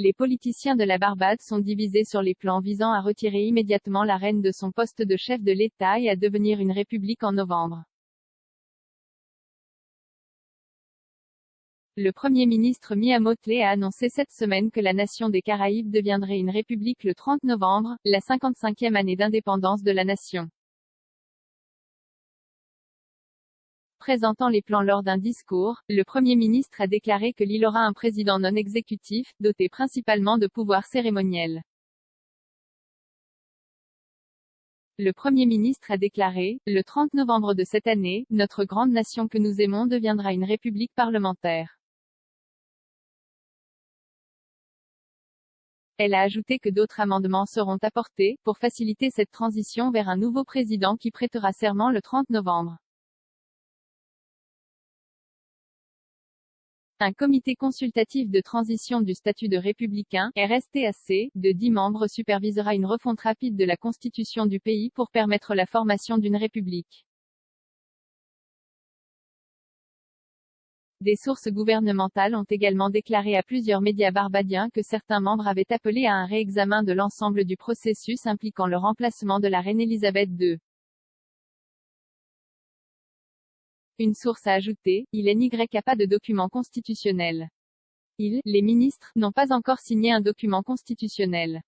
Les politiciens de la Barbade sont divisés sur les plans visant à retirer immédiatement la reine de son poste de chef de l'État et à devenir une république en novembre. Le Premier ministre Mia Mottley a annoncé cette semaine que la nation des Caraïbes deviendrait une république le 30 novembre, la 55e année d'indépendance de la nation. Présentant les plans lors d'un discours, le Premier ministre a déclaré que l'île aura un président non exécutif, doté principalement de pouvoirs cérémoniels. Le Premier ministre a déclaré, le 30 novembre de cette année, notre grande nation que nous aimons deviendra une république parlementaire. Elle a ajouté que d'autres amendements seront apportés, pour faciliter cette transition vers un nouveau président qui prêtera serment le 30 novembre. Un comité consultatif de transition du statut de républicain, RSTAC, de 10 membres supervisera une refonte rapide de la constitution du pays pour permettre la formation d'une république. Des sources gouvernementales ont également déclaré à plusieurs médias barbadiens que certains membres avaient appelé à un réexamen de l'ensemble du processus impliquant le remplacement de la reine Elisabeth II. Une source a ajouté, il n'y a pas de document constitutionnel. Les ministres, n'ont pas encore signé un document constitutionnel.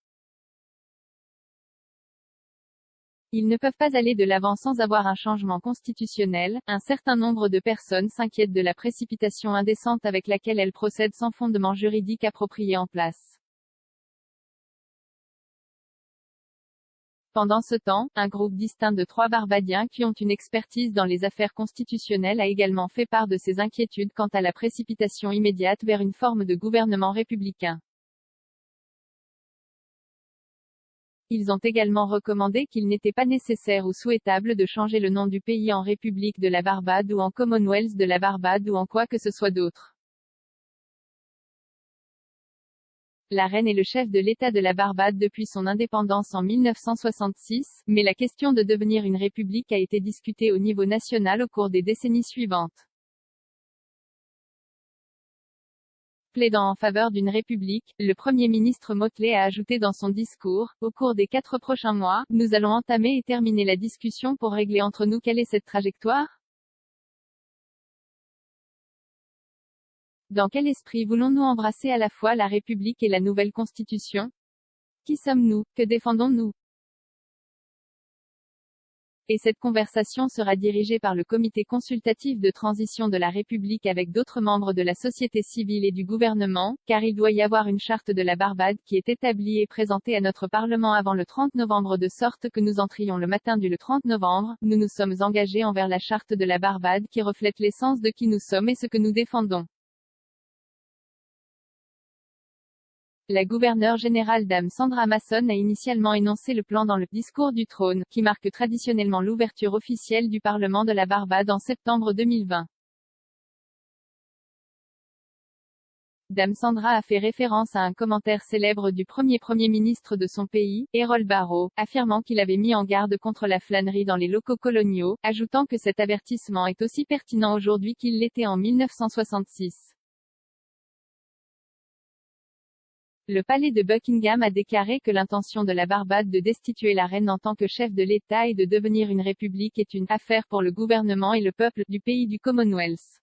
Ils ne peuvent pas aller de l'avant sans avoir un changement constitutionnel. Un certain nombre de personnes s'inquiètent de la précipitation indécente avec laquelle elle procède sans fondement juridique approprié en place. Pendant ce temps, un groupe distinct de 3 Barbadiens qui ont une expertise dans les affaires constitutionnelles a également fait part de ses inquiétudes quant à la précipitation immédiate vers une forme de gouvernement républicain. Ils ont également recommandé qu'il n'était pas nécessaire ou souhaitable de changer le nom du pays en République de la Barbade ou en Commonwealth de la Barbade ou en quoi que ce soit d'autre. La reine est le chef de l'État de la Barbade depuis son indépendance en 1966, mais la question de devenir une république a été discutée au niveau national au cours des décennies suivantes. Plaidant en faveur d'une république, le Premier ministre Mottley a ajouté dans son discours, au cours des 4 prochains mois, nous allons entamer et terminer la discussion pour régler entre nous quelle est cette trajectoire. Dans quel esprit voulons-nous embrasser à la fois la République et la nouvelle Constitution? Qui sommes-nous? Que défendons-nous? Et cette conversation sera dirigée par le comité consultatif de transition de la République avec d'autres membres de la société civile et du gouvernement, car il doit y avoir une charte de la Barbade qui est établie et présentée à notre Parlement avant le 30 novembre de sorte que nous entrions le matin du 30 novembre, nous nous sommes engagés envers la charte de la Barbade qui reflète l'essence de qui nous sommes et ce que nous défendons. La gouverneure générale Dame Sandra Mason a initialement énoncé le plan dans le « discours du trône », qui marque traditionnellement l'ouverture officielle du Parlement de la Barbade en septembre 2020. Dame Sandra a fait référence à un commentaire célèbre du premier ministre de son pays, Errol Barrow, affirmant qu'il avait mis en garde contre la flânerie dans les locaux coloniaux, ajoutant que cet avertissement est aussi pertinent aujourd'hui qu'il l'était en 1966. Le palais de Buckingham a déclaré que l'intention de la Barbade de destituer la reine en tant que chef de l'État et de devenir une république est une « affaire pour le gouvernement et le peuple » du pays du Commonwealth.